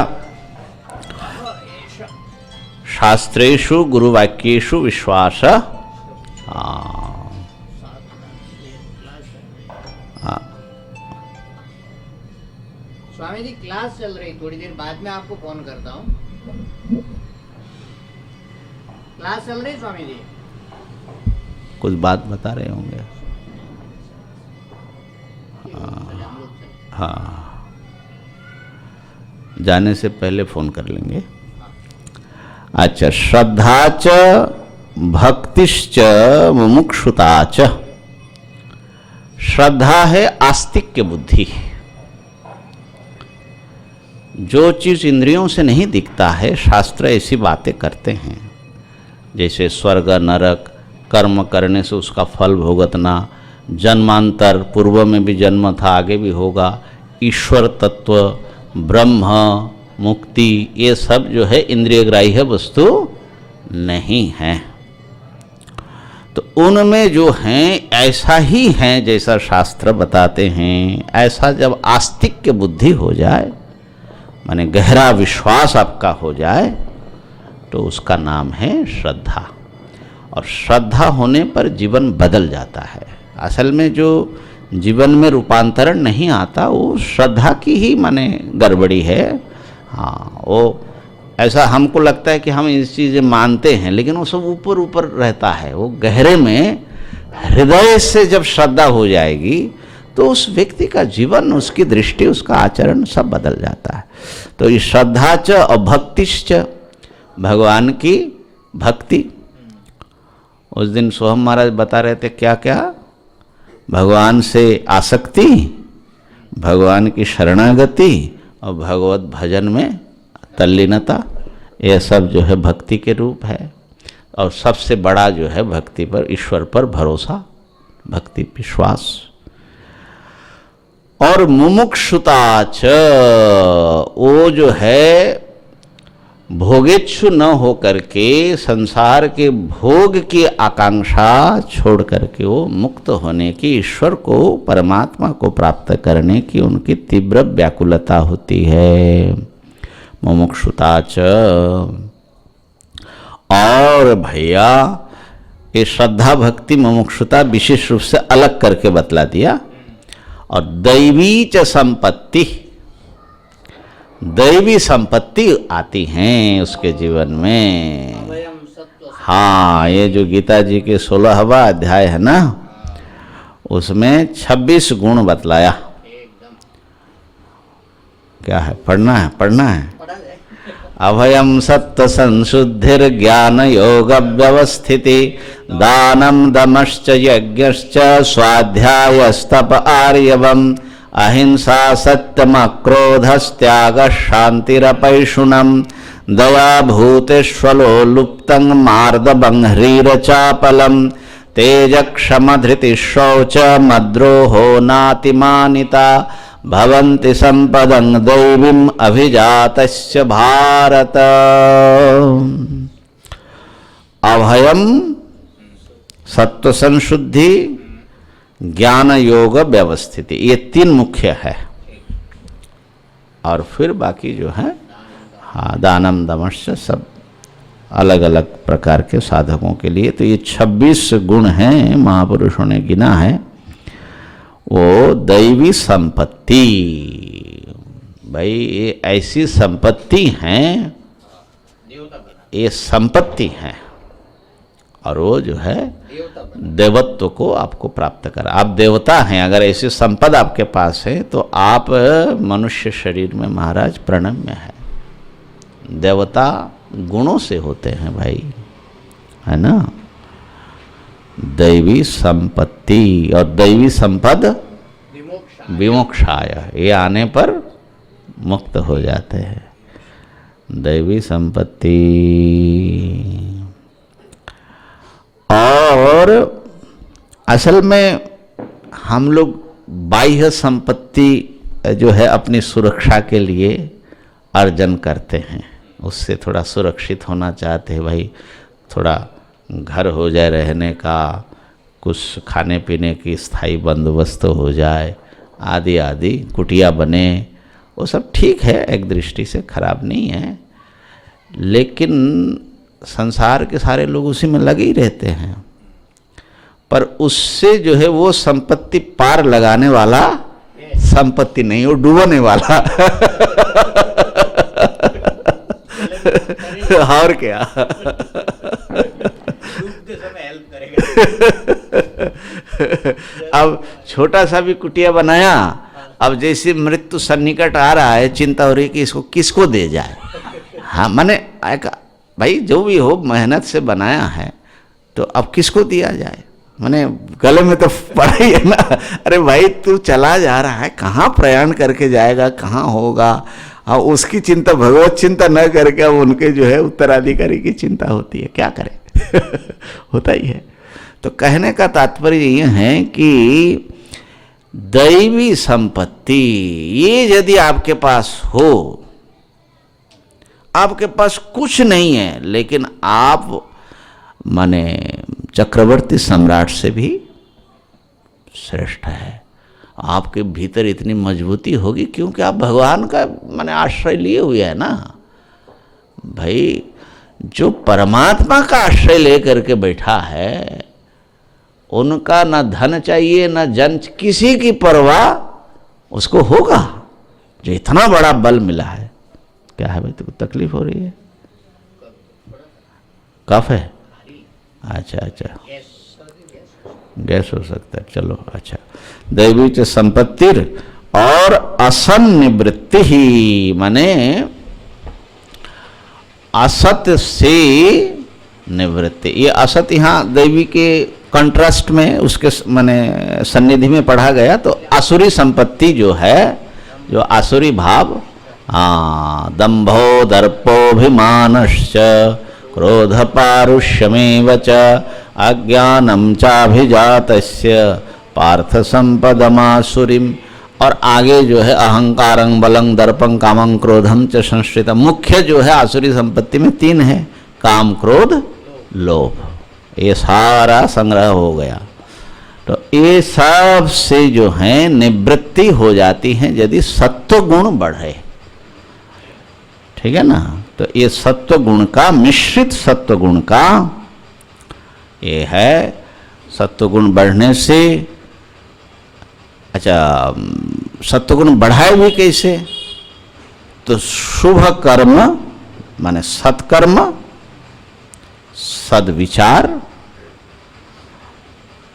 शास्त्रेषु गुरुवाक्येषु विश्वास। स्वामी जी क्लास चल रही, थोड़ी देर बाद में आपको फोन करता हूँ। क्लास चल रही स्वामी जी। कुछ बात बता रहे होंगे। हाँ, जाने से पहले फोन कर लेंगे। अच्छा, श्रद्धा च भक्तिश्च मुमुक्षुता च। श्रद्धा है आस्तिक की बुद्धि। जो चीज इंद्रियों से नहीं दिखता है, शास्त्र ऐसी बातें करते हैं जैसे स्वर्ग नरक, कर्म करने से उसका फल भुगतना, जन्मांतर, पूर्व में भी जन्म था आगे भी होगा, ईश्वर तत्व, ब्रह्म, मुक्ति, ये सब जो है इंद्रिय ग्राह्य वस्तु नहीं है। तो उनमें जो हैं ऐसा ही है जैसा शास्त्र बताते हैं। ऐसा जब आस्तिक की बुद्धि हो जाए, माने गहरा विश्वास आपका हो जाए, तो उसका नाम है श्रद्धा। और श्रद्धा होने पर जीवन बदल जाता है। असल में जो जीवन में रूपांतरण नहीं आता वो श्रद्धा की ही माने गड़बड़ी है। हाँ, वो ऐसा हमको लगता है कि हम इस चीज़ें मानते हैं, लेकिन वो सब ऊपर ऊपर रहता है। वो गहरे में हृदय से जब श्रद्धा हो जाएगी तो उस व्यक्ति का जीवन, उसकी दृष्टि, उसका आचरण सब बदल जाता है। तो ये श्रद्धा च और भक्तिश्च, भगवान की भक्ति। उस दिन सोहम महाराज बता रहे थे क्या क्या, भगवान से आसक्ति, भगवान की शरणागति और भगवत भजन में तल्लीनता, यह सब जो है भक्ति के रूप है। और सबसे बड़ा जो है भक्ति पर, ईश्वर पर भरोसा, भक्ति विश्वास। और मुमुक्षुता च, वो जो है भोगेच्छु न हो करके, संसार के भोग की आकांक्षा छोड़ करके वो मुक्त होने की, ईश्वर को, परमात्मा को प्राप्त करने की उनकी तीव्र व्याकुलता होती है। मुमुक्षुता च। और भैया ये श्रद्धा भक्ति मुमुक्षुता विशेष रूप से अलग करके बतला दिया। और दैवी च संपत्ति, दैवी संपत्ति आती हैं उसके जीवन में। हाँ, ये जो गीता जी के 16वां अध्याय है ना, उसमें 26 गुण बतलाया क्या है, पढ़ना है अभयम सत्व संशुद्धिर ज्ञान योग व्यवस्थिति दानम दमश्च यज्ञश्च स्वाध्यायस्तप आर्यवम अहिंसा सत्यम क्रोधस्त्याग शांतिरपैषुणम दया भूतेष्वलो लुप्तं मार्दबंह्रीरचापलम तेज क्षम धृति शौच मद्रोहो नातिमानिता भवन्ति संपदं दैवीम अभिजातस्य भारत। अभयम सत्व संशुद्धि ज्ञान योग व्यवस्थिति, ये तीन मुख्य है। और फिर बाकी जो है हाँ दानम दमश्च, सब अलग अलग प्रकार के साधकों के लिए। तो ये 26 गुण हैं महापुरुषों ने गिना है। वो दैवी संपत्ति, भाई ये ऐसी संपत्ति हैं, ये संपत्ति हैं और वो जो है देवत्व को आपको प्राप्त कर, आप देवता हैं। अगर ऐसी संपद आपके पास है तो आप मनुष्य शरीर में महाराज प्रणम्य है। देवता गुणों से होते हैं भाई, है ना। दैवी संपत्ति और दैवी संपद विमोक्षाय, ये आने पर मुक्त हो जाते हैं। दैवी संपत्ति। और असल में हम लोग बाह्य संपत्ति जो है अपनी सुरक्षा के लिए अर्जन करते हैं, उससे थोड़ा सुरक्षित होना चाहते हैं भाई। थोड़ा घर हो जाए रहने का, कुछ खाने पीने की स्थायी बंदोबस्त हो जाए, आदि आदि, कुटिया बने, वो सब ठीक है, एक दृष्टि से खराब नहीं है। लेकिन संसार के सारे लोग उसी में लगे ही रहते हैं। पर उससे जो है वो संपत्ति पार लगाने वाला संपत्ति नहीं, वो डूबने वाला और क्या अब छोटा सा भी कुटिया बनाया, अब जैसे मृत्यु सन्निकट आ रहा है, चिंता हो रही कि इसको किसको दे जाए। हाँ माने भाई जो भी हो मेहनत से बनाया है तो अब किसको दिया जाए, माने गले में तो पड़ा ही है ना। अरे भाई तू चला जा रहा है, कहाँ प्रयाण करके जाएगा, कहाँ होगा। हाँ उसकी चिंता, भगवत चिंता न करके अब उनके जो है उत्तराधिकारी की चिंता होती है, क्या करें होता ही है। तो कहने का तात्पर्य ये है कि दैवी संपत्ति ये यदि आपके पास हो, आपके पास कुछ नहीं है लेकिन आप माने चक्रवर्ती सम्राट से भी श्रेष्ठ है, आपके भीतर इतनी मजबूती होगी क्योंकि आप भगवान का माने आश्रय लिए हुए हैं ना भाई। जो परमात्मा का आश्रय लेकर के बैठा है, उनका ना धन चाहिए ना जन, किसी की परवाह उसको होगा। जो इतना बड़ा बल मिला है, क्या है भाई तुमको तकलीफ हो रही है, कफ है, अच्छा अच्छा गैस हो सकता है, चलो अच्छा। दैवी च संपत्तिर और असन्निवृत्ति ही, माने असत से निवृत्ति। ये असत यहाँ दैवी के कंट्रास्ट में उसके माने सन्निधि में पढ़ा गया। तो आसुरी संपत्ति जो है, जो आसुरी भाव, हाँ दंभो दर्पोभिमानश्च क्रोध पारुष्यमेव च अज्ञानम चाभिजातस्य पार्थ संपदमासुरीम। और आगे जो है अहंकारं बलं दर्पं कामं क्रोधं च संश्रितम। मुख्य जो है आसुरी संपत्ति में 3 है, काम क्रोध लोभ, ये सारा संग्रह हो गया। तो ये सब से जो है निवृत्ति हो जाती है यदि सत्व गुण बढ़े, ठीक है ना। तो ये सत्व गुण का, मिश्रित सत्व गुण का ये है। सत्व गुण बढ़ने से, अच्छा सत्वगुण बढ़ाए भी कैसे, तो शुभ कर्म माने सत्कर्म, सद्विचार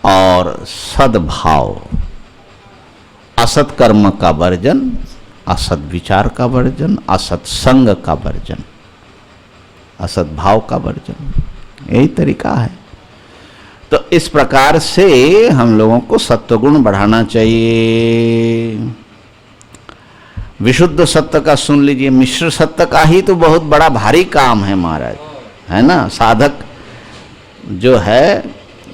और सद्भाव, असत्कर्म का वर्जन असत विचार का वर्जन, असत संग का वर्जन, असत भाव का वर्जन, यही तरीका है। तो इस प्रकार से हम लोगों को सत्वगुण बढ़ाना चाहिए। विशुद्ध सत्व का सुन लीजिए, मिश्र सत्व का ही तो बहुत बड़ा भारी काम है महाराज, है ना। साधक जो है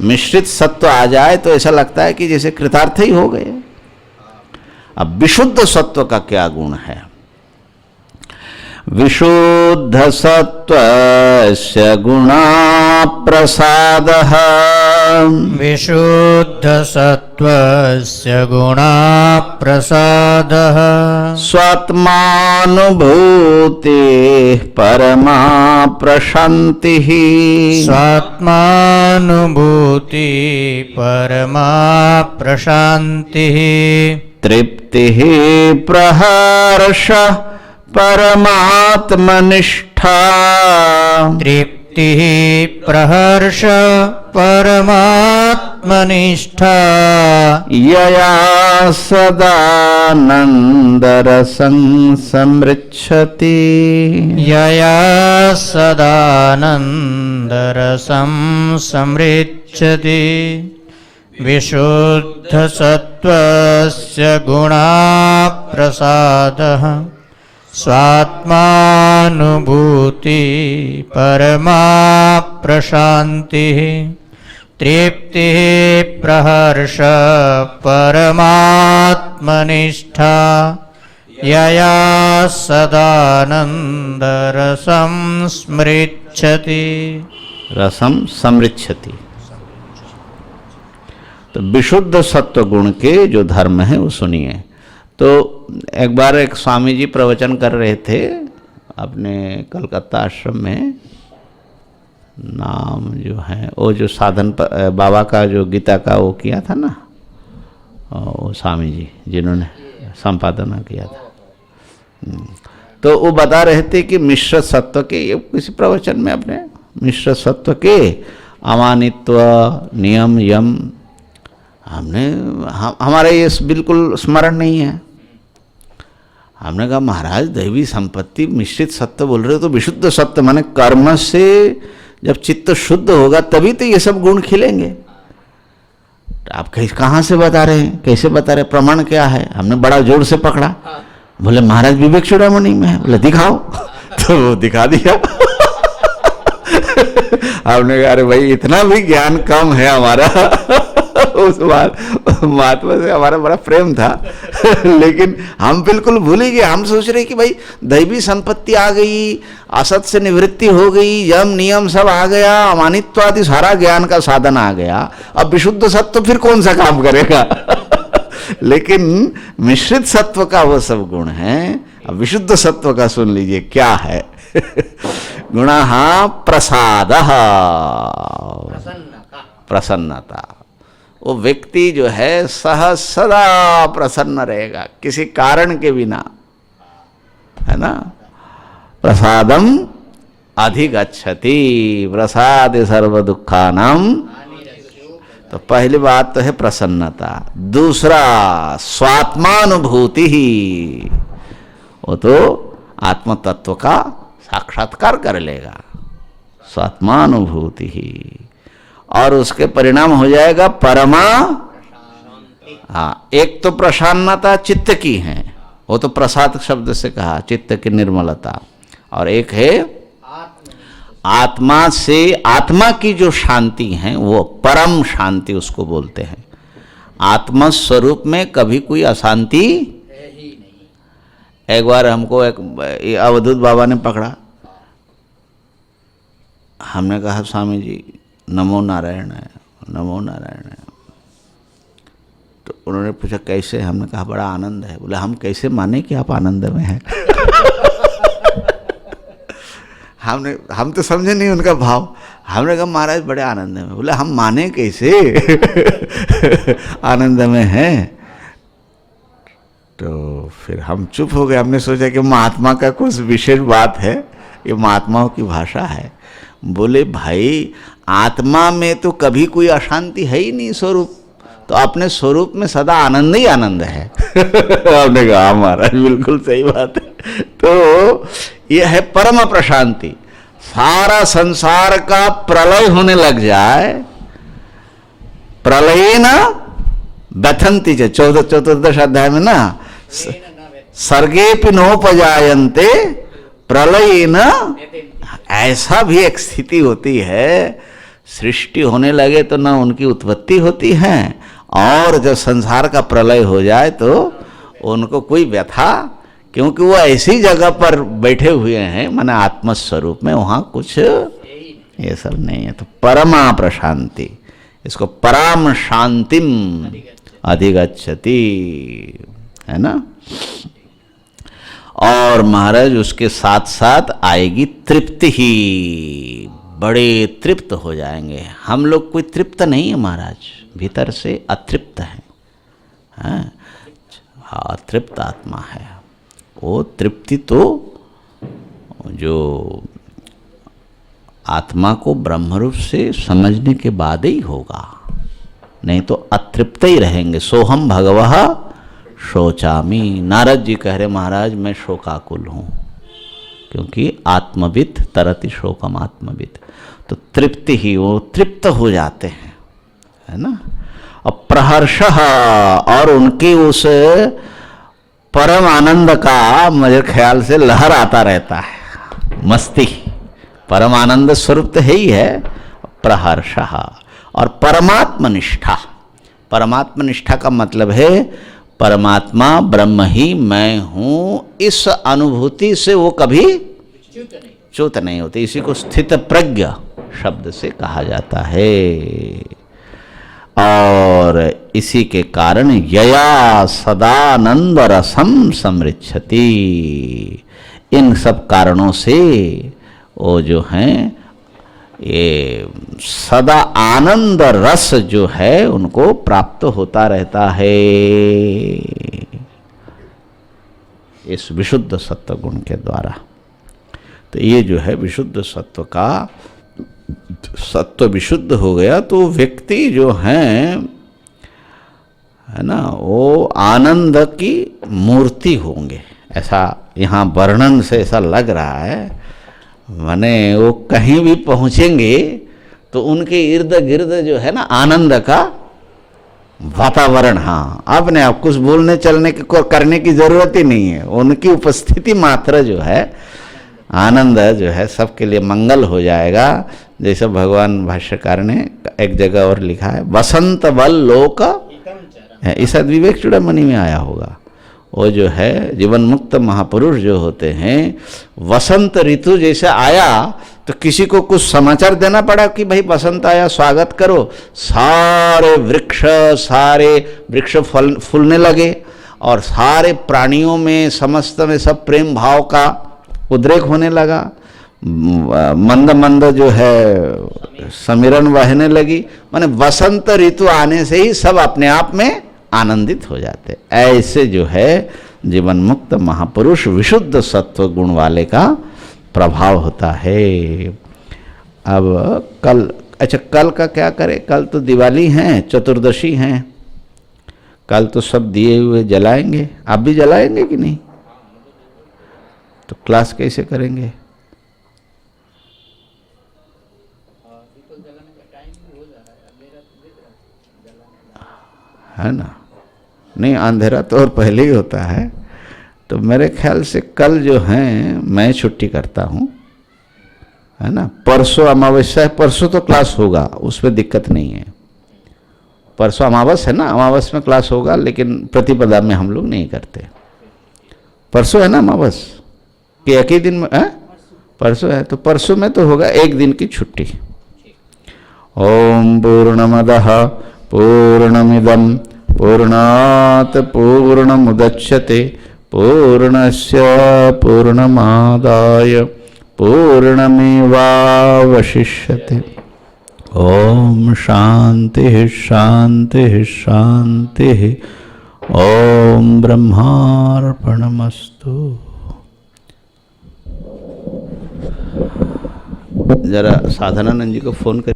मिश्रित सत्व आ जाए तो ऐसा लगता है कि जैसे कृतार्थ ही हो गए। अब विशुद्ध सत्व का क्या गुण है? विशुद्ध सत्वस्य गुणा प्रसादः, विशुद्ध सत्वस्य गुणा प्रसादः, स्वात्मानुभूतिः परमा प्रशान्तिः, स्वात्मानुभूति परमा प्रशान्तिः, तृप्तिः प्रहर्षः परमात्मनिष्ठा, तृप्तिः प्रहर्ष परमात्मनिष्ठा, यया सदानन्दरसं समृच्छति, यया सदानन्दरसं समृच्छति। विशुद्धसत्त्वस्य गुणा प्रसादः, स्वात्मानुभूति परमा प्रशान्तिः, तृप्तिः प्रहर्ष परमात्मनिष्ठा, यया सदानन्दरसं स्मृच्छति। रसम समृच्छति। तो विशुद्ध सत्व गुण के जो धर्म है वो सुनिए। तो एक बार एक स्वामी जी प्रवचन कर रहे थे अपने कलकत्ता आश्रम में, नाम जो है वो जो साधन बाबा का जो गीता का वो किया था ना, वो स्वामी जी जिन्होंने संपादना किया था, तो वो बता रहे थे कि मिश्र सत्व के, ये किसी प्रवचन में अपने मिश्र सत्व के अमानित्व नियम यम, हमारे ये बिल्कुल स्मरण नहीं है। हमने कहा महाराज दैवी संपत्ति मिश्रित सत्य बोल रहे हो, तो विशुद्ध सत्य माने कर्म से जब चित्त शुद्ध होगा तभी तो ये सब गुण खिलेंगे। तो आप कहाँ से बता रहे हैं, कैसे बता रहे, प्रमाण क्या है? हमने बड़ा जोर से पकड़ा, बोले महाराज विवेक चूड़ामणि में है। बोले दिखाओ, तो वो दिखा दिया। हमने कहा अरे भाई इतना भी ज्ञान कम है हमारा। उस महात्मा से हमारा बड़ा प्रेम था, लेकिन हम बिल्कुल भूल ही गए। हम सोच रहे कि भाई दैवी संपत्ति आ गई, असत से निवृत्ति हो गई, यम नियम सब आ गया, अमानित्वादि सारा ज्ञान का साधन आ गया, अब विशुद्ध सत्व फिर कौन सा काम करेगा। लेकिन मिश्रित सत्व का वो सब गुण है। अब विशुद्ध सत्व का सुन लीजिए क्या है। गुणः प्रसादः, प्रसन्नता। वो व्यक्ति जो है सदा प्रसन्न रहेगा, किसी कारण के बिना, है ना। प्रसादम अधिगच्छति, प्रसाद सर्व दुखानाम। तो पहली बात तो है प्रसन्नता। दूसरा स्वात्मानुभूति ही, वो तो आत्म तत्व का साक्षात्कार कर लेगा, स्वात्मानुभूति ही। और उसके परिणाम हो जाएगा परमा। हाँ, एक तो प्रसन्नता चित्त की है, वो तो प्रसाद शब्द से कहा, चित्त की निर्मलता, और एक है आत्मा से, आत्मा की जो शांति है वो परम शांति उसको बोलते हैं। आत्म स्वरूप में कभी कोई अशांति ही नहीं। एक बार हमको एक अवधूत बाबा ने पकड़ा, हमने कहा स्वामी जी नमो नारायण है, नमो नारायण है। तो उन्होंने पूछा कैसे? हमने कहा बड़ा आनंद है। बोले हम कैसे माने कि आप आनंद में हैं? हम तो समझे नहीं उनका भाव। हमने कहा महाराज बड़े आनंद में। बोले हम माने कैसे आनंद में हैं? तो फिर हम चुप हो गए। हमने सोचा कि महात्मा का कुछ विशेष बात है, ये महात्माओं की भाषा है। बोले भाई आत्मा में तो कभी कोई अशांति है ही नहीं स्वरूप, तो अपने स्वरूप में सदा आनंद ही आनंद है। आपने कहा महाराज बिल्कुल सही बात है। तो यह है परम प्रशांति। सारा संसार का प्रलय होने लग जाए, प्रलय न व्यथंती च 14 अध्याय में ना, सर्गेपि नोपजायन्ते प्रलय न, ऐसा भी एक स्थिति होती है, सृष्टि होने लगे तो ना उनकी उत्पत्ति होती है, और जब संसार का प्रलय हो जाए तो उनको कोई व्यथा, क्योंकि वो ऐसी जगह पर बैठे हुए हैं माने आत्मस्वरूप में, वहाँ कुछ ये सब नहीं है। तो परमा प्रशांति, इसको पराम शांतिम अधिगच्छति, है ना। और महाराज उसके साथ साथ आएगी तृप्ति ही, बड़े तृप्त हो जाएंगे। हम लोग कोई तृप्त नहीं है महाराज, भीतर से अतृप्त है, हाँ, अतृप्त आत्मा है। वो तृप्ति तो जो आत्मा को ब्रह्मरूप से समझने के बाद ही होगा, नहीं तो अतृप्त ही रहेंगे। सोहम भगवः शोचामी, नारद जी कह रहे महाराज मैं शोकाकुल हूँ, क्योंकि आत्मविद तरति शोकम आत्मविद। तो तृप्ति ही, वो तृप्त हो जाते हैं, है ना। और प्रहर्ष, और उनकी उस परम आनंद का मेरे ख्याल से लहर आता रहता है, मस्ती, परम आनंद स्वरूप तो है ही है। प्रहर्ष और परमात्म निष्ठा, परमात्म निष्ठा का मतलब है परमात्मा ब्रह्म ही मैं हूँ, इस अनुभूति से वो कभी च्युत नहीं होती। इसी को स्थित प्रज्ञ शब्द से कहा जाता है। और इसी के कारण यया सदानंद रसम समृच्छति, इन सब कारणों से वो जो हैं ये सदा आनंद रस जो है उनको प्राप्त होता रहता है, इस विशुद्ध सत्व गुण के द्वारा। तो ये जो है विशुद्ध सत्व का, सत्व विशुद्ध हो गया तो व्यक्ति जो है ना, वो आनंद की मूर्ति होंगे, ऐसा यहाँ वर्णन से ऐसा लग रहा है। माने वो कहीं भी पहुँचेंगे तो उनके इर्द गिर्द जो है ना आनंद का वातावरण, हाँ, अपने आप कुछ बोलने चलने की करने की जरूरत ही नहीं है, उनकी उपस्थिति मात्र जो है आनंद जो है सबके लिए मंगल हो जाएगा। जैसे भगवान भाष्यकार ने एक जगह और लिखा है, वसंत बल लोक, इस विवेक चूड़ामणि में आया होगा। वो जो है जीवन मुक्त महापुरुष जो होते हैं, वसंत ऋतु जैसे आया तो किसी को कुछ समाचार देना पड़ा कि भाई बसंत आया स्वागत करो, सारे वृक्ष फूलने लगे और सारे प्राणियों में समस्त में सब प्रेम भाव का उद्रेक होने लगा, मंद मंद जो है समीरण बहने लगी। माने वसंत ऋतु आने से ही सब अपने आप में आनंदित हो जाते। ऐसे जो है जीवन मुक्त महापुरुष विशुद्ध सत्व गुण वाले का प्रभाव होता है। अब कल, अच्छा कल का क्या करें, कल तो दिवाली है, चतुर्दशी है, कल तो सब दिए हुए जलाएंगे। आप भी जलाएंगे कि नहीं? तो क्लास कैसे करेंगे? है ना, नहीं अंधेरा तो और पहले ही होता है। तो मेरे ख्याल से कल जो है मैं छुट्टी करता हूँ, है ना। परसों अमावस्या है, परसों तो क्लास होगा, उसमें दिक्कत नहीं है। परसों अमावस है ना, अमावस में क्लास होगा, लेकिन प्रतिपदा में हम लोग नहीं करते। परसों है ना अमावस, कि एक ही दिन में है? परसों है, तो परसों में तो होगा एक दिन की छुट्टी। ओम पूर्णमदः पूर्णमिदं पूर्णात् पूर्णमुदच्यते पूर्णस्य पूर्णमादाय पूर्णमेवावशिष्यते। ओम शांति शांति शांति। ओम ब्रह्मार्पणमस्तु। जरा साधनानंद जी को फोन कर